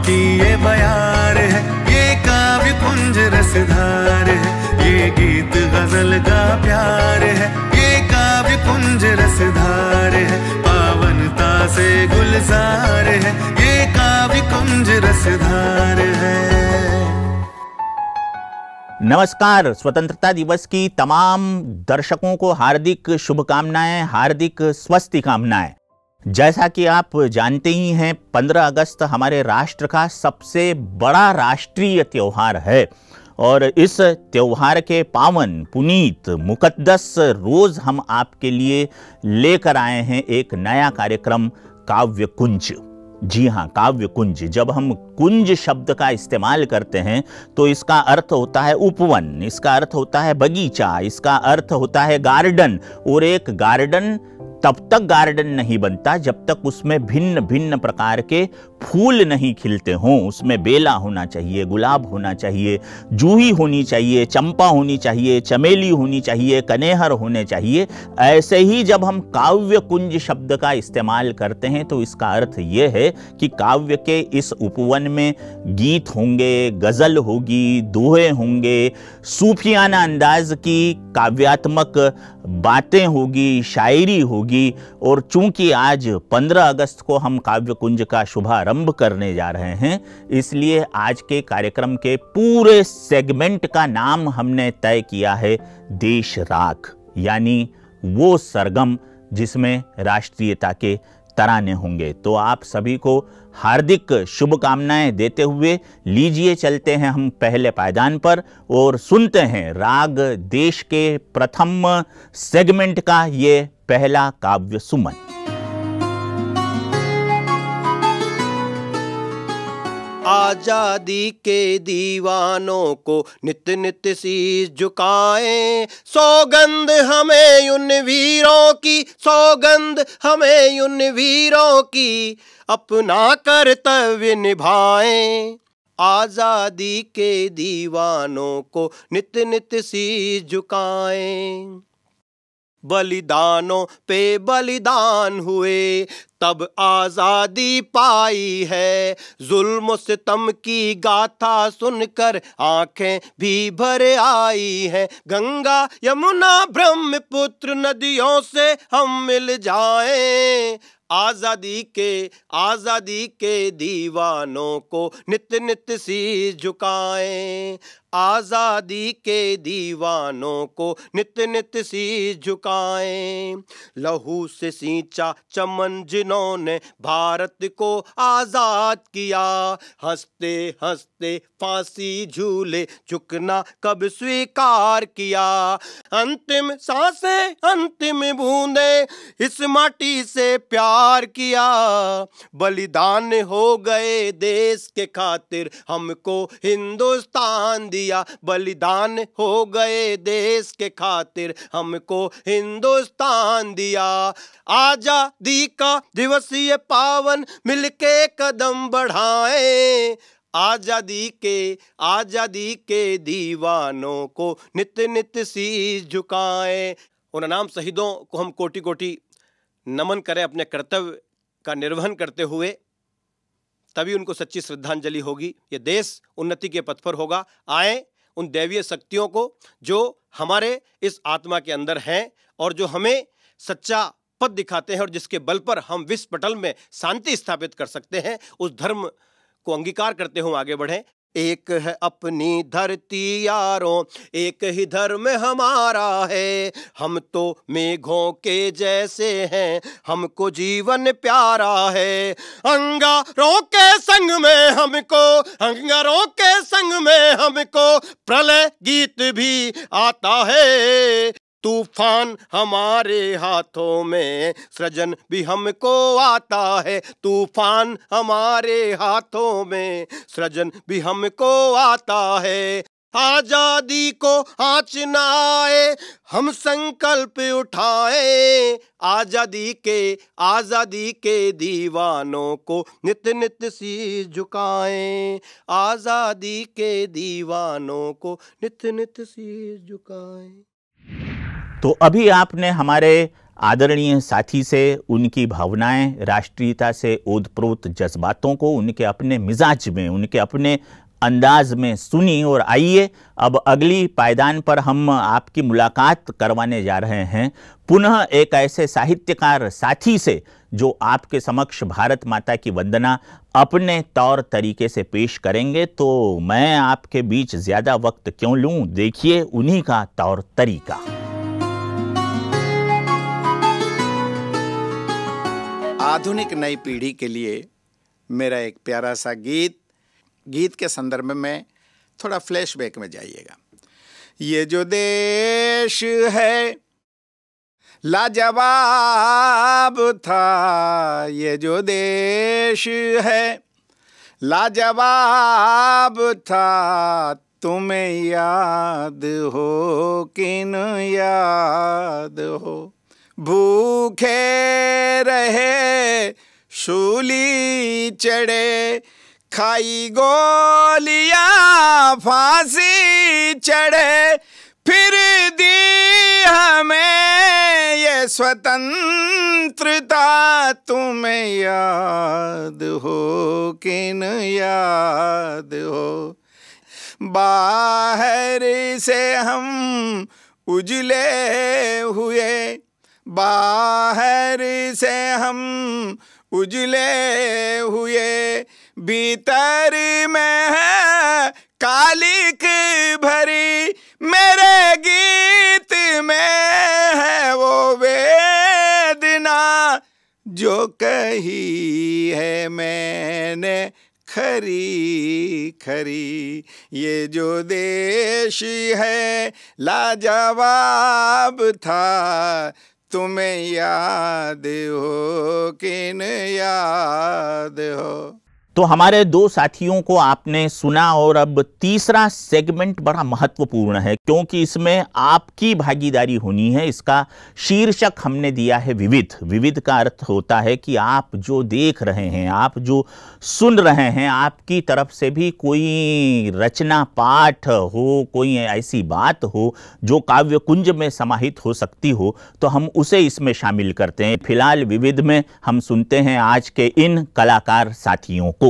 की ये बयार है, ये काव्य कुंज रसधार है, ये गीत गजल का प्यार है, ये काव्य कुंज रसधार है, पावनता से गुलजार है, ये काव्य कुंज रसधार है। नमस्कार। स्वतंत्रता दिवस की तमाम दर्शकों को हार्दिक शुभकामनाएं, हार्दिक स्वस्ति कामनाएं। जैसा कि आप जानते ही हैं, 15 अगस्त हमारे राष्ट्र का सबसे बड़ा राष्ट्रीय त्यौहार है और इस त्यौहार के पावन, पुनीत, मुकद्दस रोज हम आपके लिए लेकर आए हैं एक नया कार्यक्रम, काव्य कुंज। जी हाँ, काव्य कुंज। जब हम कुंज शब्द का इस्तेमाल करते हैं तो इसका अर्थ होता है उपवन, इसका अर्थ होता है बगीचा, इसका अर्थ होता है गार्डन। और एक गार्डन तब तक गार्डन नहीं बनता जब तक उसमें भिन्न भिन्न प्रकार के फूल नहीं खिलते हों। उसमें बेला होना चाहिए, गुलाब होना चाहिए, जूही होनी चाहिए, चंपा होनी चाहिए, चमेली होनी चाहिए, कनेहर होने चाहिए। ऐसे ही जब हम काव्य कुंज शब्द का इस्तेमाल करते हैं तो इसका अर्थ ये है कि काव्य के इस उपवन में गीत होंगे, गजल होगी, दोहे होंगे, सूफियाना अंदाज की काव्यात्मक बातें होगी, शायरी होगी। और चूंकि आज 15 अगस्त को हम काव्य कुंज का शुभारंभ करने जा रहे हैं, इसलिए आज के कार्यक्रम के पूरे सेगमेंट का नाम हमने तय किया है देश राग, यानी वो सरगम जिसमें राष्ट्रीयता के तराने होंगे। तो आप सभी को हार्दिक शुभकामनाएं देते हुए लीजिए चलते हैं हम पहले पायदान पर और सुनते हैं राग देश के प्रथम सेगमेंट का ये पहला काव्य सुमन। आजादी के दीवानों को नित नित शीश झुकाएं, सौगंध हमें उन वीरों की, सौगंध हमें उन वीरों की, अपना कर्तव्य निभाएं। आजादी के दीवानों को नित नित शीश झुकाएं। बलिदानों पे बलिदान हुए तब आजादी पाई है, जुल्म सितम की गाथा सुनकर आंखें भी भर आई है। गंगा यमुना ब्रह्मपुत्र नदियों से हम मिल जाएं, आजादी के दीवानों को नित नित शीश झुकाएं। आजादी के दीवानों को नित नित शीश झुकाएं। लहू से सींचा चमन जिन्होंने भारत को आजाद किया, हंसते हंसते फांसी झूले झुकना कब स्वीकार किया। अंतिम सांसें, अंतिम बूंदे इस माटी से प्यार किया। बलिदान हो गए देश के खातिर हमको हिंदुस्तान दिया। बलिदान हो गए देश के खातिर हमको हिंदुस्तान दिया। आजादी का दिवस ये पावन, मिलके कदम बढ़ाएं। आजादी के दीवानों को नित नित शीश झुकाएं। उन अनाम शहीदों को हम कोटि कोटि नमन करें अपने कर्तव्य का निर्वहन करते हुए, तभी उनको सच्ची श्रद्धांजलि होगी। ये देश उन्नति के पथ पर होगा। आए उन दैवीय शक्तियों को जो हमारे इस आत्मा के अंदर हैं और जो हमें सच्चा पथ दिखाते हैं और जिसके बल पर हम विश्व पटल में शांति स्थापित कर सकते हैं, उस धर्म को अंगीकार करते हुए आगे बढ़ें। एक है अपनी धरती यारों, एक ही धर्म हमारा है। हम तो मेघों के जैसे हैं, हमको जीवन प्यारा है। अंगारों के संग में हमको प्रलय गीत भी आता है। तूफान हमारे हाथों में, सृजन भी हमको आता है। तूफान हमारे हाथों में, सृजन भी हमको आता है। आजादी को आँच न आए, हम संकल्प उठाए। आजादी के दीवानों को नित नित शीश झुकाएं। आजादी के दीवानों को नित नित शीश झुकाएं। तो अभी आपने हमारे आदरणीय साथी से उनकी भावनाएं, राष्ट्रीयता से ओतप्रोत जज्बातों को उनके अपने मिजाज में, उनके अपने अंदाज में सुनी। और आइए अब अगली पायदान पर हम आपकी मुलाकात करवाने जा रहे हैं पुनः एक ऐसे साहित्यकार साथी से जो आपके समक्ष भारत माता की वंदना अपने तौर तरीके से पेश करेंगे। तो मैं आपके बीच ज्यादा वक्त क्यों लूं, देखिए उन्हीं का तौर तरीका। आधुनिक नई पीढ़ी के लिए मेरा एक प्यारा सा गीत के संदर्भ में थोड़ा फ्लैशबैक में जाइएगा। ये जो देश है लाजवाब था, ये जो देश है लाजवाब था, तुम्हें याद हो कि न याद हो। भूखे रहे शूली चढ़े, खाई गोलियां फांसी चढ़े, फिर दी हमें ये स्वतंत्रता, तुम्हें याद हो कि न याद हो। बाहर से हम उजले हुए, बाहर से हम उजले हुए, भीतर में है कालिक भरी, मेरे गीत में है वो वेदना जो कही है मैंने खरी खरी। ये जो देश है लाजवाब था, तुम्हें याद हो कि न याद हो। तो हमारे दो साथियों को आपने सुना और अब तीसरा सेगमेंट बड़ा महत्वपूर्ण है क्योंकि इसमें आपकी भागीदारी होनी है। इसका शीर्षक हमने दिया है विविध। विविध का अर्थ होता है कि आप जो देख रहे हैं, आप जो सुन रहे हैं, आपकी तरफ से भी कोई रचना पाठ हो, कोई ऐसी बात हो जो काव्य कुंज में समाहित हो सकती हो, तो हम उसे इसमें शामिल करते हैं। फिलहाल विविध में हम सुनते हैं आज के इन कलाकार साथियों को।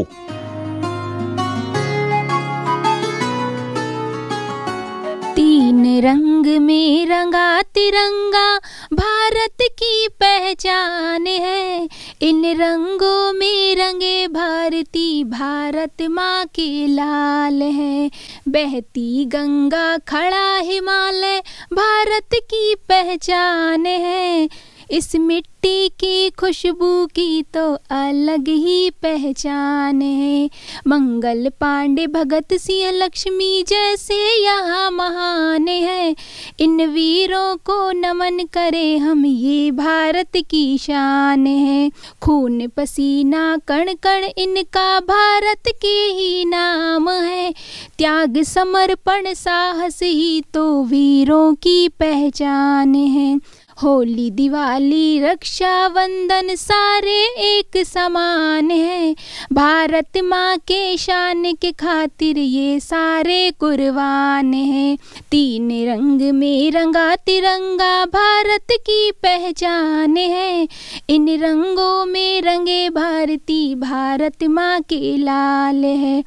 तीन रंग में रंगा तिरंगा भारत की पहचान है, इन रंगों में रंगे भारती भारत माँ के लाल है। बहती गंगा खड़ा हिमालय भारत की पहचान है, इस मिट्टी की खुशबू की तो अलग ही पहचान है। मंगल पांडे भगत सिंह लक्ष्मी जैसे यहाँ महान है, इन वीरों को नमन करे हम, ये भारत की शान है। खून पसीना कण कण इनका भारत के ही नाम है, त्याग समर्पण साहस ही तो वीरों की पहचान है। होली दिवाली रक्षाबंधन सारे एक समान है, भारत माँ के शान के खातिर ये सारे कुर्बान है। तीन रंग में रंगा तिरंगा भारत की पहचान है, इन रंगों में रंगे भारती भारत माँ के लाल है,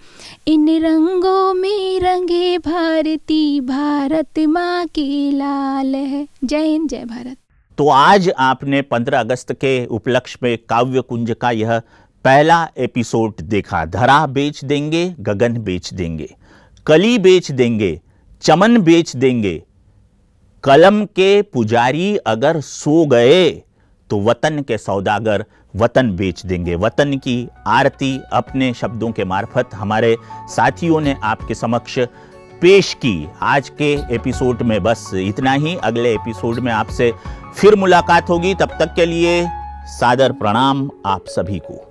इन रंगों में रंगे भारती भारत माँ के लाल है। जय हिंद, जय भारत। तो आज आपने 15 अगस्त के उपलक्ष्य में काव्य कुंज का यह पहला एपिसोड देखा। धरा बेच देंगे, गगन बेच देंगे, कली बेच देंगे, चमन बेच देंगे, कलम के पुजारी अगर सो गए तो वतन के सौदागर वतन बेच देंगे। वतन की आरती अपने शब्दों के मार्फत हमारे साथियों ने आपके समक्ष पेश की। आज के एपिसोड में बस इतना ही। अगले एपिसोड में आपसे फिर मुलाकात होगी। तब तक के लिए सादर प्रणाम आप सभी को।